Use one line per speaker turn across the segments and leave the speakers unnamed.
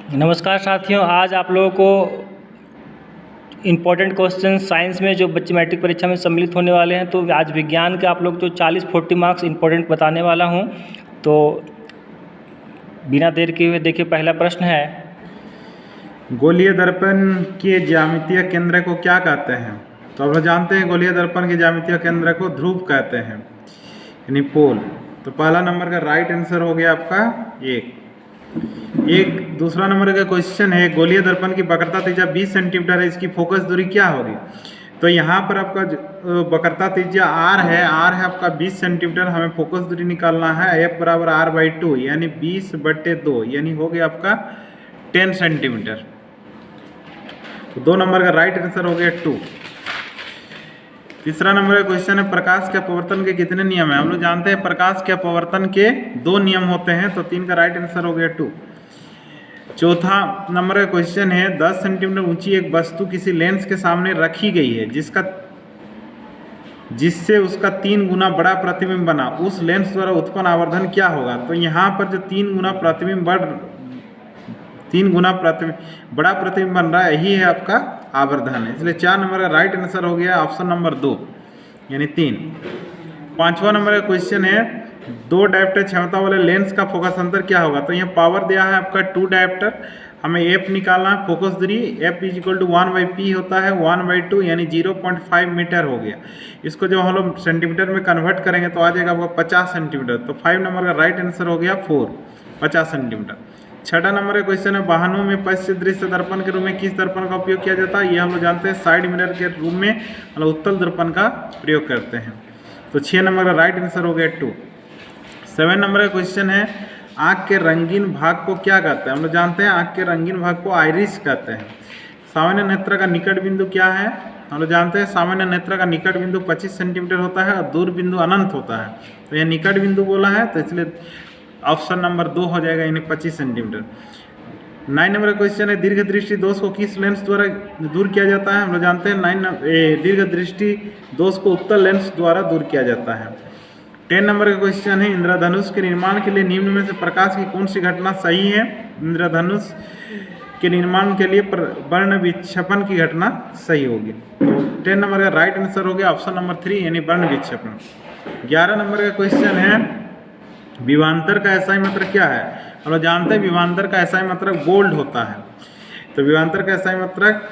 नमस्कार साथियों, आज आप लोगों को इम्पोर्टेंट क्वेश्चन साइंस में जो बच्चे मैट्रिक परीक्षा में सम्मिलित होने वाले हैं, तो आज विज्ञान के आप लोग तो 40-40 मार्क्स इम्पोर्टेंट बताने वाला हूं। तो बिना देर किए हुए देखिए, पहला प्रश्न है,
गोलीय दर्पण के ज्यामितीय केंद्र को क्या कहते हैं? तो आप लोग जानते हैं गोलीय दर्पण के ज्यामितीय केंद्र को ध्रुव कहते हैं, यानी पोल। तो पहला नंबर का राइट आंसर हो गया आपका एक। दूसरा नंबर का क्वेश्चन है, गोलीय दर्पण की वक्रता त्रिज्या 20 सेंटीमीटर है, इसकी फोकस दूरी क्या होगी? तो यहाँ पर आपका वक्रता त्रिज्या r है आपका 20 सेंटीमीटर, हमें फोकस दूरी निकालना है f बराबर r/2 यानी 20/2 यानी हो गया आपका 10 सेंटीमीटर। तो 2 नंबर का राइट आंसर हो गया 2। तीसरा नंबर का क्वेश्चन है, प्रकाश के अपवर्तन के कितने नियम हैं? हम लोग जानते हैं प्रकाश के अपवर्तन के 2 नियम होते हैं, तो 3 का राइट आंसर हो गया 2। चौथा नंबर का क्वेश्चन है, 10 सेंटीमीटर ऊंची एक वस्तु किसी लेंस के सामने रखी गई है जिससे उसका 3 गुना बड़ा प्रतिबिंब बना, उस लेंस द्वारा उत्पन्न आवर्धन क्या होगा? तो यहाँ पर जो 3 गुना बड़ा प्रतिबिंब बन रहा है, यही है आपका आवर्धन है। इसलिए 4 नंबर का राइट आंसर हो गया ऑप्शन नंबर 2 यानी 3। पांचवा नंबर का क्वेश्चन है, 2 डायोप्टर क्षमता वाले लेंस का फोकस अंतर क्या होगा? तो यहाँ पावर दिया है आपका 2 डायोप्टर, हमें f निकालना है, फोकस दूरी f = 1/p होता है, 1/2 यानी 0.5 मीटर हो गया। इसको जब हम लोग सेंटीमीटर में कन्वर्ट करेंगे तो आ जाएगा आपका 50 सेंटीमीटर। तो 5 नंबर का राइट आंसर हो गया 4, 50 सेंटीमीटर। छठा नंबर का क्वेश्चन है, वाहनों में पश्च दृश्य दर्पण के रूप में किस दर्पण का उपयोग किया जाता है? ये हम लोग जानते हैं साइड मिरर के रूप में हम लोग उत्तल दर्पण का प्रयोग करते हैं। तो 6 नंबर का राइट आंसर हो गया 2। 7 नंबर का क्वेश्चन है, आँख के रंगीन भाग को क्या कहते हैं? हम लोग जानते हैं आँख के रंगीन भाग को आइरिस कहते हैं। सामान्य नेत्र का निकट बिंदु क्या है? हम लोग जानते हैं सामान्य नेत्र का निकट बिंदु 25 सेंटीमीटर होता है और दूर बिंदु अनंत होता है। तो यह निकट बिंदु बोला है, तो इसलिए ऑप्शन नंबर 2 हो जाएगा, यानी 25 सेंटीमीटर। 9 नंबर का क्वेश्चन है, दीर्घ दृष्टि दोष को किस लेंस द्वारा दूर किया जाता है? हम लोग जानते हैं दीर्घ दृष्टि दोष को उत्तल लेंस द्वारा दूर किया जाता है। 10 नंबर का क्वेश्चन है, इंद्रधनुष के निर्माण के लिए निम्न में से प्रकाश की कौन सी घटना सही है? इंद्रधनुष के निर्माण के लिए वर्ण विक्षेपण की घटना सही होगी। तो 10 नंबर का राइट आंसर हो गया ऑप्शन नंबर 3 यानी वर्ण विक्षेपण। 11 नंबर का क्वेश्चन है, विभवांतर का एसआई मात्रक क्या है? हम लोग जानते हैं विभवांतर का एसआई मात्रक बोल्ड होता है, तो विभवांतर का एसआई मात्रक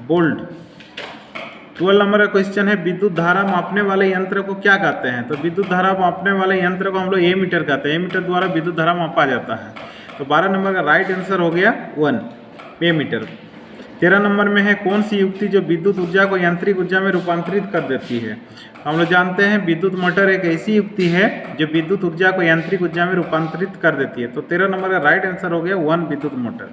बोल्ड। 12 नंबर का क्वेश्चन है, विद्युत धारा मापने वाले यंत्र को क्या कहते हैं? तो विद्युत धारा मापने वाले यंत्र को हम लोग एमीटर कहते हैं, एमीटर द्वारा विद्युत धारा मापा जाता है। तो 12 नंबर का राइट आंसर हो गया 1 एमीटर। 13 नंबर में है, कौन सी युक्ति जो विद्युत ऊर्जा को यांत्रिक ऊर्जा में रूपांतरित कर देती है? हम लोग जानते हैं विद्युत मोटर एक ऐसी युक्ति है जो विद्युत ऊर्जा को यांत्रिक ऊर्जा में रूपांतरित कर देती है। तो 13 नंबर का राइट आंसर हो गया 1 विद्युत मोटर।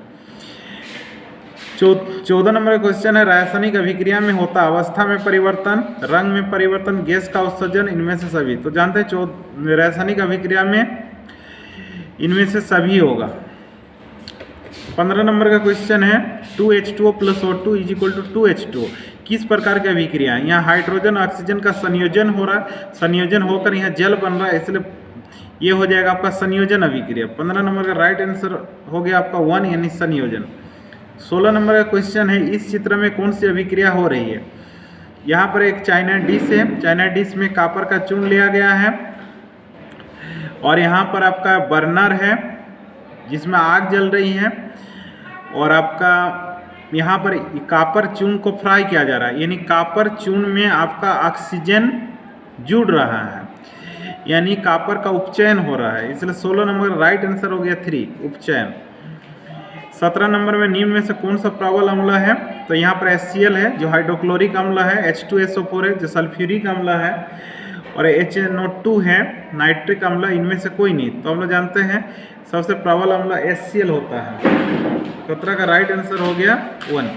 14 नंबर का क्वेश्चन है, रासायनिक अभिक्रिया में होता अवस्था में परिवर्तन, रंग में परिवर्तन, गैस का उत्सर्जन, इनमें से सभी। तो जानते हैं रासायनिक अभिक्रिया में इनमें से सभी होगा। 15 नंबर का क्वेश्चन है, 2H2O + O2 = 2H2O किस प्रकार की अभिक्रिया है? यहाँ हाइड्रोजन ऑक्सीजन का संयोजन हो रहा है, संयोजन होकर यहाँ जल बन रहा है, इसलिए ये हो जाएगा आपका संयोजन अभिक्रिया। 15 नंबर का राइट आंसर हो गया आपका 1 यानी संयोजन। 16 नंबर का क्वेश्चन है, इस चित्र में कौन सी अभिक्रिया हो रही है? यहाँ पर एक चाइना डिश है, चाइना डिश में कॉपर का चूर्ण लिया गया है और यहाँ पर आपका बर्नर है जिसमें आग जल रही है और आपका यहाँ पर कॉपर चूर्ण को फ्राई किया जा रहा है, यानी कॉपर चूर्ण में आपका ऑक्सीजन जुड़ रहा है, यानी कॉपर का उपचयन हो रहा है, इसलिए 16 नंबर राइट आंसर हो गया 3 उपचयन। 17 नंबर में निम्न में से कौन सा प्रबल अम्ल है? तो यहाँ पर HCl है जो हाइड्रोक्लोरिक अम्ल है, H2SO4 है जो सल्फ्यूरिक अम्ल है और HNO2 है नाइट्रिक अम्ल, इनमें से कोई नहीं। तो हम लोग जानते हैं सबसे प्रबल अम्ल HCl होता है। 17 का राइट आंसर हो गया 1।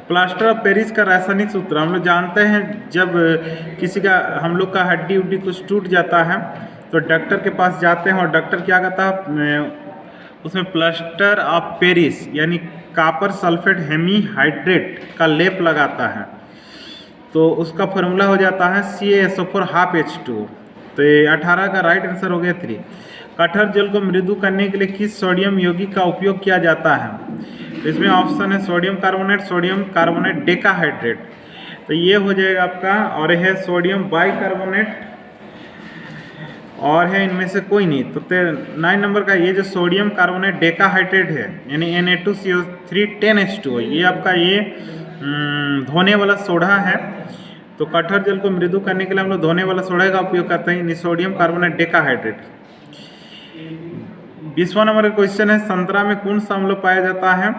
प्लास्टर ऑफ पेरिस का रासायनिक सूत्र हम लोग जानते हैं, जब किसी का हम लोग का हड्डी उड्डी कुछ टूट जाता है तो डॉक्टर के पास जाते हैं और डॉक्टर क्या कहता है, उसमें प्लास्टर ऑफ पेरिस यानी कॉपर सल्फेट हेमीहाइड्रेट का लेप लगाता है, तो उसका फॉर्मूला हो जाता है CaSO4 ½ H2। तो ये 18 का राइट आंसर हो गया 3। कठोर जल को मृदु करने के लिए किस सोडियम यौगिक का उपयोग किया जाता है? तो इसमें ऑप्शन है सोडियम कार्बोनेट डेकाहाइड्रेट, तो ये हो जाएगा आपका, और है सोडियम बाइकार्बोनेट, और है इनमें से कोई नहीं। तो 9 नंबर का ये जो सोडियम कार्बोनेट डेकाहाइड्रेट है यानी Na2CO3 10H2O, ये आपका ये धोने वाला सोडा है। तो कठोर जल को मृदु करने के लिए हम लोग धोने वाला सोडा का उपयोग करते हैं, सोडियम कार्बोनेट डेकाहाइड्रेट। 20वां नंबर का क्वेश्चन है संतरा में कौन सा अम्ल पाया जाता है?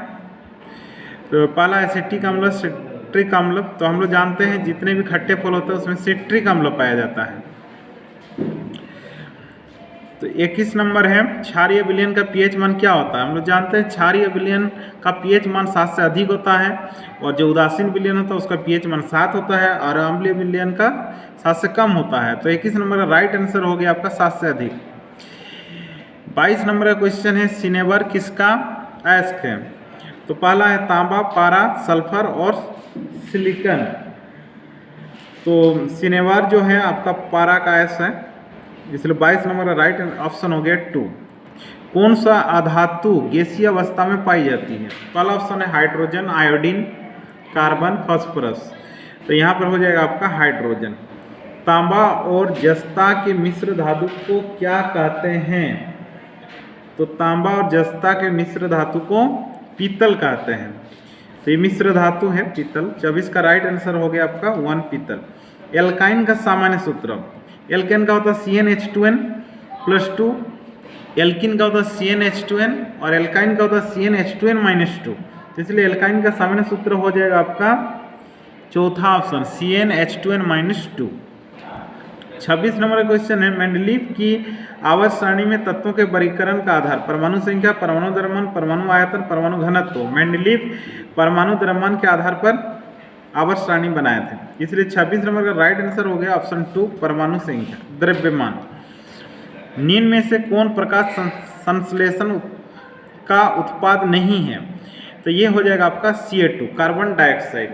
तो पहला एसिटिक अम्ल, सिट्रिक अम्ल। तो हम लोग जानते हैं जितने भी खट्टे फल होते हैं उसमें सिट्रिक अम्ल पाया जाता है। तो 21 नंबर है क्षारीय विलयन का पीएच मान क्या होता है? हम लोग जानते हैं क्षारीय विलयन का पीएच मान 7 से अधिक होता है, और जो उदासीन विलयन होता है उसका पीएच मान 7 होता है, और अम्लीय विलयन का 7 से कम होता है। तो 21 नंबर का राइट आंसर हो गया आपका 7 से अधिक। 22 नंबर का क्वेश्चन है सिनेबर किसका अयस्क है? तो पहला है तांबा, पारा, सल्फर और सिलिकॉन। तो सिनेबर जो है आपका पारा का अयस्क है, इसलिए 22 नंबर का राइट ऑप्शन हो गया 2। कौन सा अधातु गैसीय अवस्था में पाई जाती है? पहला ऑप्शन है हाइड्रोजन, आयोडीन, कार्बन, फास्फोरस। तो यहाँ पर हो जाएगा आपका हाइड्रोजन। तांबा और जस्ता के मिश्र धातु को क्या कहते हैं? तो तांबा और जस्ता के मिश्र धातु को पीतल कहते हैं। तो ये मिश्र धातु है पीतल। 24 का राइट आंसर हो गया आपका 1 पीतल। एल्काइन का सामान्य सूत्र, एल्केन का होता है CnH2n+2, एल्किन का होता है CnH2n, और एल्काइन का होता है CnH2n-2। तो इसलिए एल्काइन का सामान्य सूत्र हो जाएगा आपका चौथा ऑप्शन CnH2n-2। 26 नंबर का क्वेश्चन है मेंडलीव की आवर्त सारणी में तत्वों के वर्गीकरण का आधार परमाणु संख्या, परमाणु द्रव्यमान, परमाणु आयतन, परमाणु घनत्व। मेंडलीव परमाणु द्रव्यमान के आधार पर आवर्त सारणी बनाए थे, इसलिए 26 नंबर का राइट आंसर हो गया ऑप्शन 2 परमाणु संख्या, द्रव्यमान। निम्न में से कौन प्रकाश संश्लेषण का उत्पाद नहीं है? तो ये हो जाएगा आपका CO2 कार्बन डाइऑक्साइड।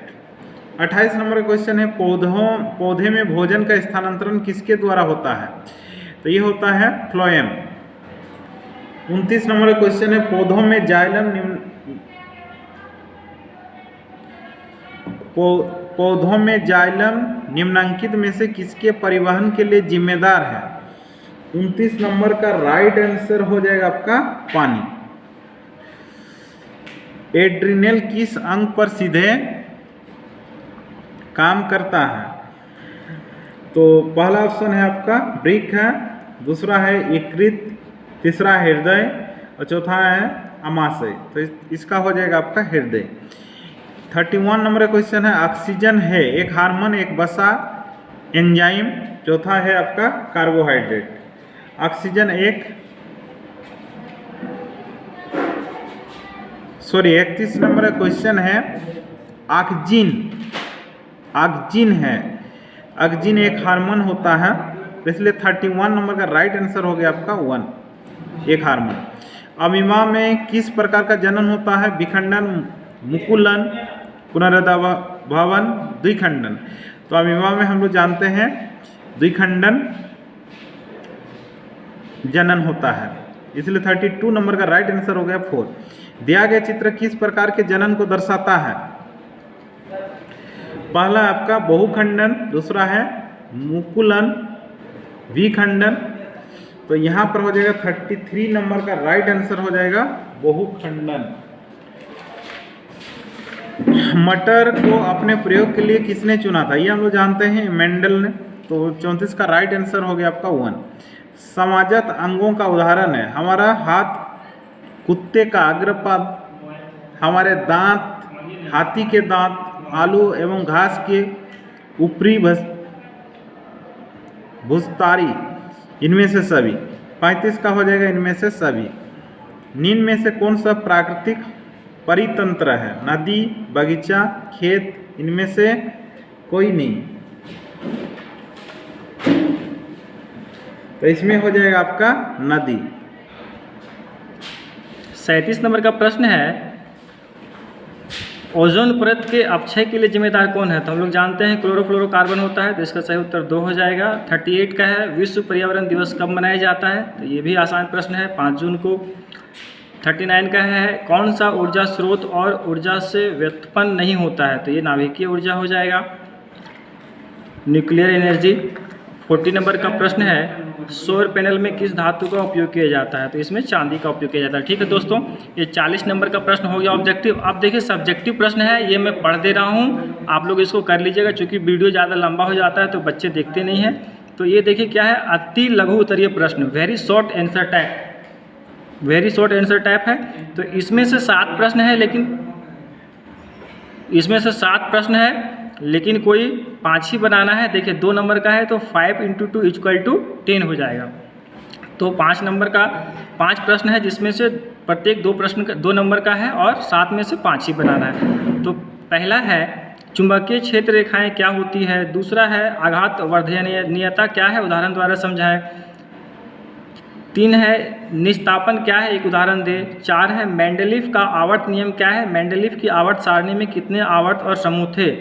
28 नंबर का क्वेश्चन है पौधे में भोजन का स्थानांतरण किसके द्वारा होता है? तो ये होता है फ्लोएम। 29 नंबर का क्वेश्चन है पौधों में जाइलम निम्नलिखित में से किसके परिवहन के लिए जिम्मेदार है? 29 नंबर का राइट आंसर हो जाएगा आपका पानी। एड्रिनल किस अंग पर सीधे काम करता है? तो पहला ऑप्शन है आपका वृक्क है, दूसरा है यकृत, तीसरा हृदय, और चौथा है अमाशय। तो इसका हो जाएगा आपका हृदय। 31 नंबर का क्वेश्चन है ऑक्सीजन है एक हार्मोन, एक वसा, एंजाइम, चौथा है आपका कार्बोहाइड्रेट। ऑक्सीजन एक 31 नंबर का क्वेश्चन है ऑक्जिन है, ऑक्जिन एक हार्मोन होता है, इसलिए 31 नंबर का राइट आंसर हो गया आपका 1 एक हार्मोन। अमीबा में किस प्रकार का जनन होता है? विखंडन, मुकुलन, पुनरुद्भवन, द्विखंडन। तो अमीबा में हम लोग जानते हैं द्विखंडन जनन होता है, इसलिए 32 नंबर का राइट आंसर हो गया 4। दिया गया चित्र किस प्रकार के जनन को दर्शाता है? पहला आपका बहुखंडन, दूसरा है मुकुलन, विखंडन। तो यहाँ पर हो जाएगा 33 नंबर का राइट आंसर हो जाएगा बहुखंडन। मटर को अपने प्रयोग के लिए किसने चुना था? ये हम लोग जानते हैं मेंडल ने। तो 34 का राइट आंसर हो गया आपका 1। समाजत अंगों का उदाहरण है हमारा हाथ, कुत्ते का अग्रपाद, हमारे दांत, हाथी के दांत, आलू एवं घास के ऊपरी भुस्तारी, इनमें से सभी। 35 का हो जाएगा इनमें से सभी। निम्न में से कौन सा प्राकृतिक परितंत्र है? नदी, बगीचा, खेत, इनमें से कोई नहीं। तो इसमें हो जाएगा आपका नदी।
37 नंबर का प्रश्न है ओजोन परत के अपक्षय के लिए जिम्मेदार कौन है? तो हम लोग जानते हैं क्लोरोफ्लोरोकार्बन होता है, तो इसका सही उत्तर 2 हो जाएगा। 38 का है विश्व पर्यावरण दिवस कब मनाया जाता है? तो ये भी आसान प्रश्न है, 5 जून को। 39 का है कौन सा ऊर्जा स्रोत और ऊर्जा से व्युत्पन्न नहीं होता है? तो ये नाभिकीय ऊर्जा हो जाएगा, न्यूक्लियर एनर्जी। 40 नंबर का प्रश्न है सौर पैनल में किस धातु का उपयोग किया जाता है? तो इसमें चांदी का उपयोग किया जाता है। ठीक है दोस्तों, ये 40 नंबर का प्रश्न हो गया ऑब्जेक्टिव। अब देखिए सब्जेक्टिव प्रश्न है, ये मैं पढ़ दे रहा हूँ, आप लोग इसको कर लीजिएगा, चूँकि वीडियो ज़्यादा लंबा हो जाता है तो बच्चे देखते नहीं हैं। तो ये देखिए क्या है, अति लघु उत्तरीय प्रश्न, very short answer type, very short answer type है। तो इसमें से 7 प्रश्न है, लेकिन इसमें से 7 प्रश्न है लेकिन कोई 5 ही बनाना है। देखिए 2 नंबर का है तो 5 × 2 = 10 हो जाएगा। तो 5 नंबर का 5 प्रश्न है, जिसमें से प्रत्येक 2 प्रश्न का 2 नंबर का है और 7 में से 5 ही बनाना है। तो पहला है चुंबकीय क्षेत्र रेखाएं क्या होती है? दूसरा है आघात वर्धनीयता क्या है? उदाहरण द्वारा समझाएं। 3 है निस्तापन क्या है? एक उदाहरण दे। 4 है मेंडलीफ का आवर्त नियम क्या है? मेंडलीफ की आवर्त सारणी में कितने आवर्त और समूह थे?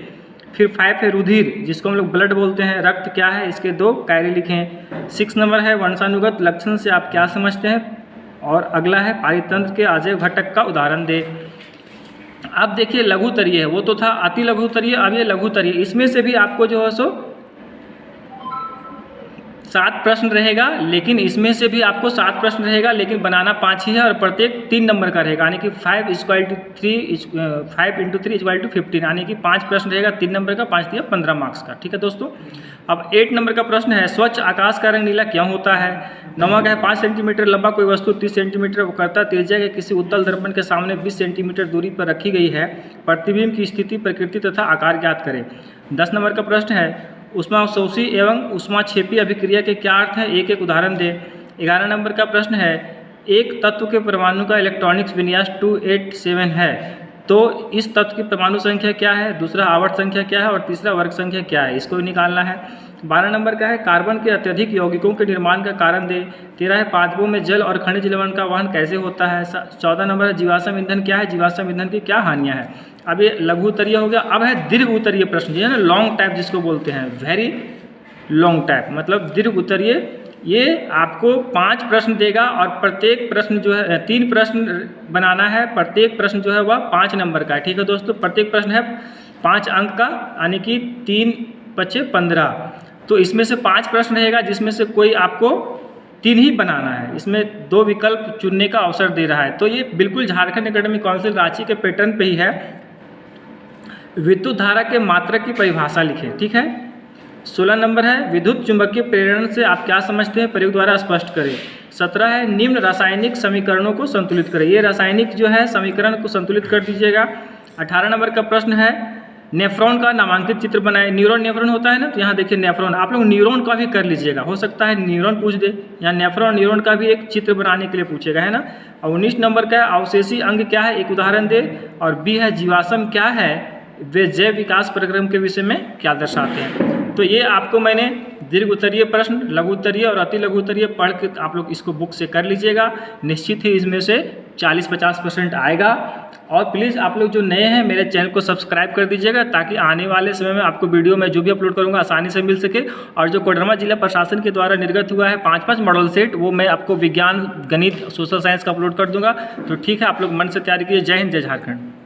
फिर 5 है रुधिर, जिसको हम लोग ब्लड बोलते हैं, रक्त क्या है? इसके 2 कार्य लिखें। 6 नंबर है वंशानुगत लक्षण से आप क्या समझते हैं? और अगला है पारितंत्र के अजैव घटक का उदाहरण दे। अब देखिए लघुतरीय है, वो तो था अति लघुतरीय, अब ये लघुतरीय। इसमें से भी आपको जो है सो 7 प्रश्न रहेगा, लेकिन इसमें से भी आपको 7 प्रश्न रहेगा, लेकिन बनाना 5 ही है और प्रत्येक 3 नंबर का रहेगा, यानी कि 5 × 3 = 15, यानी कि 5 प्रश्न रहेगा 3 नंबर का, 5 दिया 15 मार्क्स का। ठीक है दोस्तों। अब 8 नंबर का प्रश्न है स्वच्छ आकाश का रंग नीला क्यों होता है? 9वां का है 5 सेंटीमीटर लंबा कोई वस्तु 30 सेंटीमीटर वक्रता त्रिज्या के किसी उत्तल दर्पण के सामने 20 सेंटीमीटर दूरी पर रखी गई है, प्रतिबिंब की स्थिति, प्रकृति तथा आकार ज्ञात करें। 10 नंबर का प्रश्न है ऊष्माशोषी एवं ऊष्माक्षेपी अभिक्रिया के क्या अर्थ है? एक उदाहरण दे। 11 नंबर का प्रश्न है एक तत्व के परमाणु का इलेक्ट्रॉनिक्स विन्यास 287 है, तो इस तत्व की परमाणु संख्या क्या है? दूसरा आवर्त संख्या क्या है? और तीसरा वर्ग संख्या क्या है? इसको निकालना है। 12 नंबर का है कार्बन के अत्यधिक यौगिकों के निर्माण का कारण दे। 13 है पादपों में जल और खनिज लवण का वहन कैसे होता है? 14 नंबर है जीवाश्म ईंधन क्या है? जीवाश्म ईंधन की क्या हानियाँ हैं? अब ये लघु उत्तरीय हो गया। अब है दीर्घ उत्तरीय प्रश्न, जो है ना लॉन्ग टाइप जिसको बोलते हैं, वेरी लॉन्ग टाइप, मतलब दीर्घ उत्तरीय। ये आपको 5 प्रश्न देगा और प्रत्येक प्रश्न जो है 3 प्रश्न बनाना है, प्रत्येक प्रश्न जो है वह 5 नंबर का है। ठीक है दोस्तों, प्रत्येक प्रश्न है 5 अंक का, यानी कि 3 × 5 = 15। तो इसमें से 5 प्रश्न रहेगा, जिसमें से कोई आपको 3 ही बनाना है। इसमें 2 विकल्प चुनने का अवसर दे रहा है। तो ये बिल्कुल झारखंड एकेडमिक काउंसिल रांची के पैटर्न पे ही है। विद्युत धारा के मात्रक की परिभाषा लिखें। ठीक है। 16 नंबर है विद्युत चुंबकीय प्रेरण से आप क्या समझते हैं? प्रयोग द्वारा स्पष्ट करें। 17 है निम्न रासायनिक समीकरणों को संतुलित करें। ये रासायनिक जो है समीकरण को संतुलित कर दीजिएगा। 18 नंबर का प्रश्न है नेफ्रॉन का नामांकित चित्र बनाए। न्यूरॉन नेफ्रॉन होता है ना, तो यहाँ देखिए नेफ्रॉन, आप लोग न्यूरॉन का भी कर लीजिएगा, हो सकता है न्यूरॉन पूछ दे, या नेफ्रॉन न्यूरॉन का भी एक चित्र बनाने के लिए पूछेगा, है ना। और 19 नंबर का है अवशेषी अंग क्या है? एक उदाहरण दे। और बी है जीवाश्म क्या है? वे जैव विकास प्रक्रम के विषय में क्या दर्शाते हैं। तो ये आपको मैंने दीर्घ उत्तरीय प्रश्न, लघु उत्तरीय और अति लघु उत्तरीय पढ़ के आप लोग इसको बुक से कर लीजिएगा। निश्चित ही इसमें से 40-50% आएगा। और प्लीज़ आप लोग जो नए हैं मेरे चैनल को सब्सक्राइब कर दीजिएगा, ताकि आने वाले समय में आपको वीडियो में जो भी अपलोड करूंगा आसानी से मिल सके। और जो कोडरमा जिला प्रशासन के द्वारा निर्गत हुआ है 5-5 मॉडल सेट, वो मैं आपको विज्ञान, गणित, सोशल साइंस का अपलोड कर दूंगा। तो ठीक है, आप लोग मन से तैयारी कीजिए। जय हिंद, जय झारखंड।